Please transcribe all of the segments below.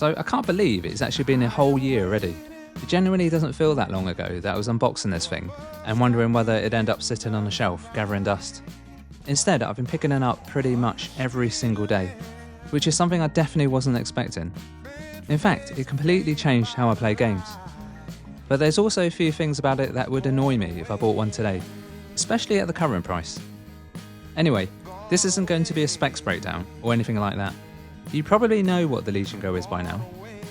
So I can't believe it's actually been a whole year already. It genuinely doesn't feel that long ago that I was unboxing this thing and wondering whether it'd end up sitting on a shelf gathering dust. Instead, I've been picking it up pretty much every single day, which is something I definitely wasn't expecting. In fact, it completely changed how I play games. But there's also a few things about it that would annoy me if I bought one today, especially at the current price. Anyway, this isn't going to be a specs breakdown or anything like that. You probably know what the Legion Go is by now.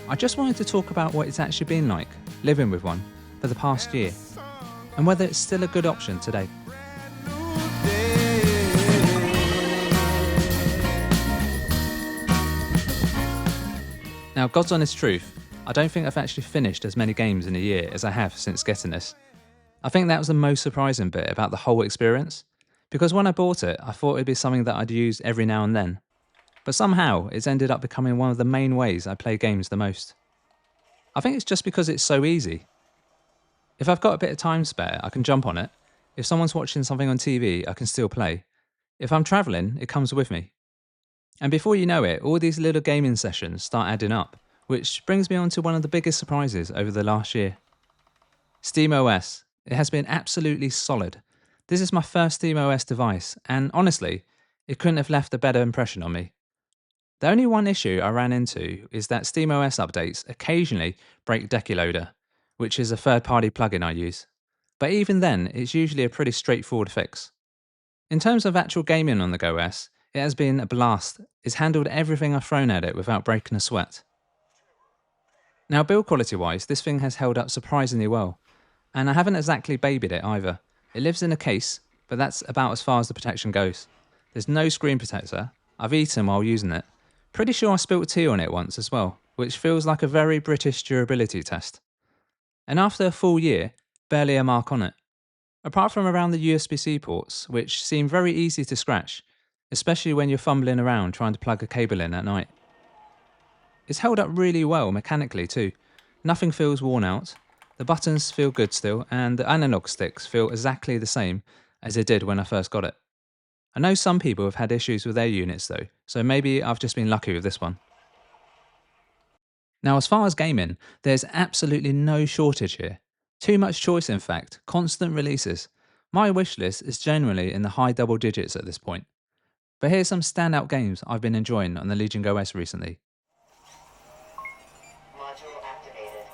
I just wanted to talk about what it's actually been like, living with one, for the past year, and whether it's still a good option today. Now, God's honest truth, I don't think I've actually finished as many games in a year as I have since getting this. I think that was the most surprising bit about the whole experience, because when I bought it, I thought it'd be something that I'd use every now and then. But somehow, it's ended up becoming one of the main ways I play games the most. I think it's just because it's so easy. If I've got a bit of time spare, I can jump on it. If someone's watching something on TV, I can still play. If I'm travelling, it comes with me. And before you know it, all these little gaming sessions start adding up, which brings me on to one of the biggest surprises over the last year. SteamOS. It has been absolutely solid. This is my first SteamOS device, and honestly, it couldn't have left a better impression on me. The only one issue I ran into is that SteamOS updates occasionally break DecuLoader, which is a third-party plugin I use. But even then, it's usually a pretty straightforward fix. In terms of actual gaming on the Go OS, it has been a blast. It's handled everything I've thrown at it without breaking a sweat. Now, build quality wise, this thing has held up surprisingly well, and I haven't exactly babied it either. It lives in a case, but that's about as far as the protection goes. There's no screen protector. I've eaten while using it. Pretty sure I spilled tea on it once as well, which feels like a very British durability test. And after a full year, barely a mark on it. Apart from around the USB-C ports, which seem very easy to scratch, especially when you're fumbling around trying to plug a cable in at night. It's held up really well mechanically too. Nothing feels worn out, the buttons feel good still, and the analog sticks feel exactly the same as they did when I first got it. I know some people have had issues with their units though, so maybe I've just been lucky with this one. Now, as far as gaming, there's absolutely no shortage here. Too much choice in fact, constant releases. My wishlist is generally in the high double digits at this point. But here's some standout games I've been enjoying on the Legion Go OS recently. Module activated.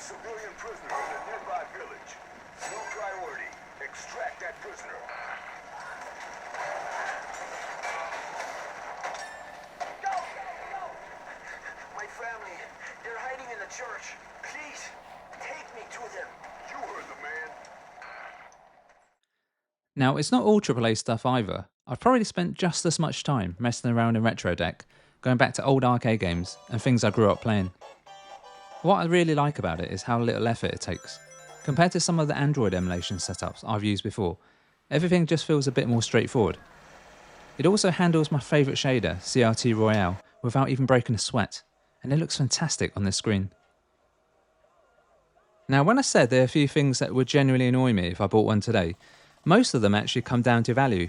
Civilian prisoner in a nearby village. No priority. Extract that prisoner. Go! Go! My family, they're hiding in the church. Please, take me to them. You heard the man. Now, it's not all AAA stuff either. I've probably spent just as much time messing around in Retro Deck, going back to old arcade games and things I grew up playing. What I really like about it is how little effort it takes. Compared to some of the Android emulation setups I've used before, everything just feels a bit more straightforward. It also handles my favourite shader, CRT Royale, without even breaking a sweat, and it looks fantastic on this screen. Now, when I said there are a few things that would genuinely annoy me if I bought one today, most of them actually come down to value.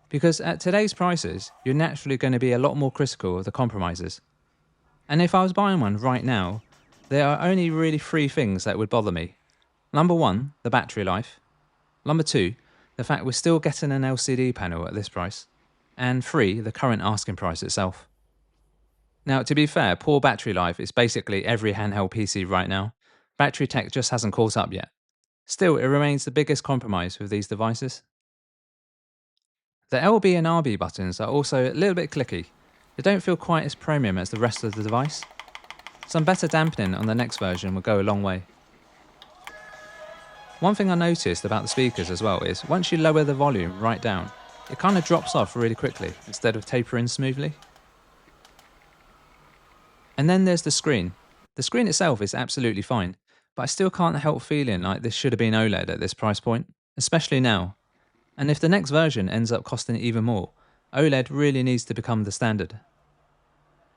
Because at today's prices, you're naturally going to be a lot more critical of the compromises. And if I was buying one right now, there are only really 3 things that would bother me. Number 1, the battery life. Number 2, the fact we're still getting an LCD panel at this price. And 3, the current asking price itself. Now, to be fair, poor battery life is basically every handheld PC right now. Battery tech just hasn't caught up yet. Still, it remains the biggest compromise with these devices. The LB and RB buttons are also a little bit clicky. They don't feel quite as premium as the rest of the device. Some better dampening on the next version will go a long way. One thing I noticed about the speakers as well is once you lower the volume right down, it kind of drops off really quickly instead of tapering smoothly. And then there's the screen. The screen itself is absolutely fine, but I still can't help feeling like this should have been OLED at this price point, especially now. And if the next version ends up costing even more, OLED really needs to become the standard.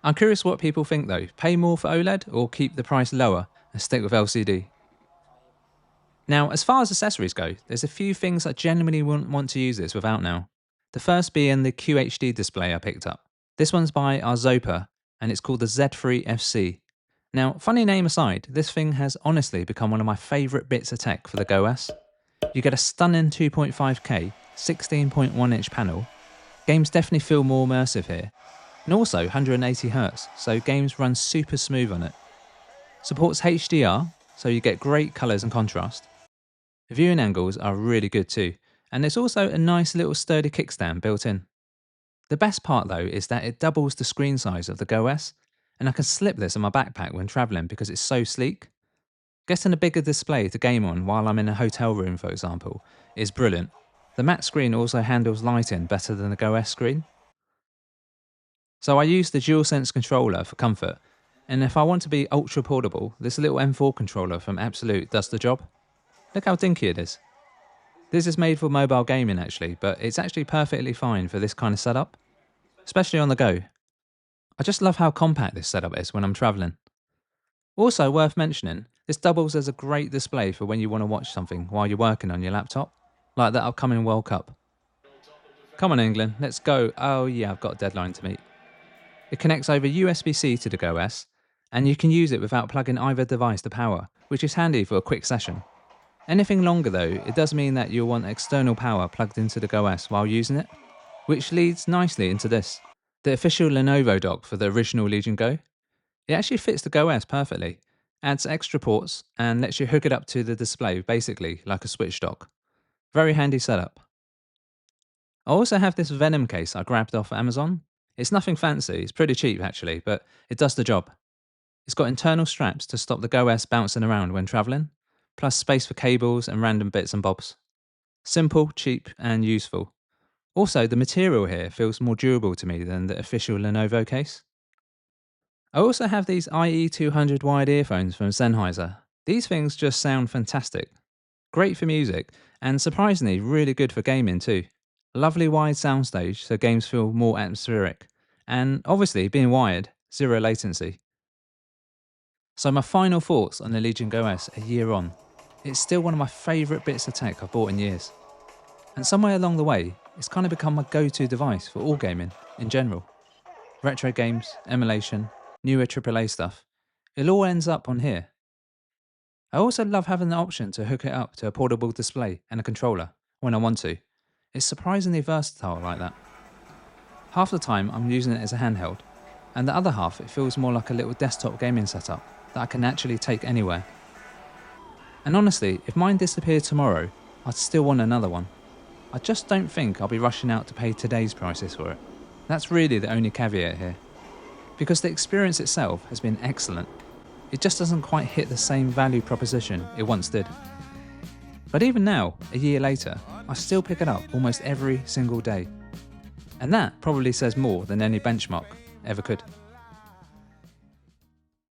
I'm curious what people think though, pay more for OLED or keep the price lower and stick with LCD? Now, as far as accessories go, there's a few things I genuinely wouldn't want to use this without now. The first being the QHD display I picked up. This one's by ARZOPA, and it's called the Z3 FC. Now, funny name aside, this thing has honestly become one of my favourite bits of tech for the GoOS. You get a stunning 2.5K, 16.1-inch panel. Games definitely feel more immersive here. And also 180Hz, so games run super smooth on it. Supports HDR, so you get great colours and contrast. Viewing angles are really good too, and there's also a nice little sturdy kickstand built in. The best part though is that it doubles the screen size of the GoOS, and I can slip this in my backpack when travelling because it's so sleek. Getting a bigger display to game on while I'm in a hotel room, for example, is brilliant. The matte screen also handles lighting better than the GoOS screen. So I use the DualSense controller for comfort, and if I want to be ultra portable, this little M4 controller from Abxylute does the job. Look how dinky it is. This is made for mobile gaming actually, but it's actually perfectly fine for this kind of setup, especially on the go. I just love how compact this setup is when I'm travelling. Also worth mentioning, this doubles as a great display for when you want to watch something while you're working on your laptop, like the upcoming World Cup. Come on England, let's go. Oh yeah, I've got a deadline to meet. It connects over USB-C to the GoOS, and you can use it without plugging either device to power, which is handy for a quick session. Anything longer though, it does mean that you'll want external power plugged into the GoOS while using it, which leads nicely into this, the official Lenovo dock for the original Legion Go. It actually fits the GoOS perfectly, adds extra ports, and lets you hook it up to the display basically like a switch dock. Very handy setup. I also have this Venom case I grabbed off Amazon. It's nothing fancy, it's pretty cheap actually, but it does the job. It's got internal straps to stop the GoOS bouncing around when travelling, plus space for cables and random bits and bobs. Simple, cheap, and useful. Also, the material here feels more durable to me than the official Lenovo case. I also have these IE200 wired earphones from Sennheiser. These things just sound fantastic. Great for music, and surprisingly really good for gaming too. Lovely wide soundstage so games feel more atmospheric. And obviously, being wired, zero latency. So my final thoughts on the Legion GoOS a year on. It's still one of my favourite bits of tech I've bought in years. And somewhere along the way, it's kind of become my go-to device for all gaming, in general. Retro games, emulation, newer AAA stuff, it all ends up on here. I also love having the option to hook it up to a portable display and a controller, when I want to. It's surprisingly versatile like that. Half the time I'm using it as a handheld, and the other half it feels more like a little desktop gaming setup that I can actually take anywhere. And honestly, if mine disappeared tomorrow, I'd still want another one. I just don't think I'll be rushing out to pay today's prices for it. That's really the only caveat here. Because the experience itself has been excellent. It just doesn't quite hit the same value proposition it once did. But even now, a year later, I still pick it up almost every single day. And that probably says more than any benchmark ever could.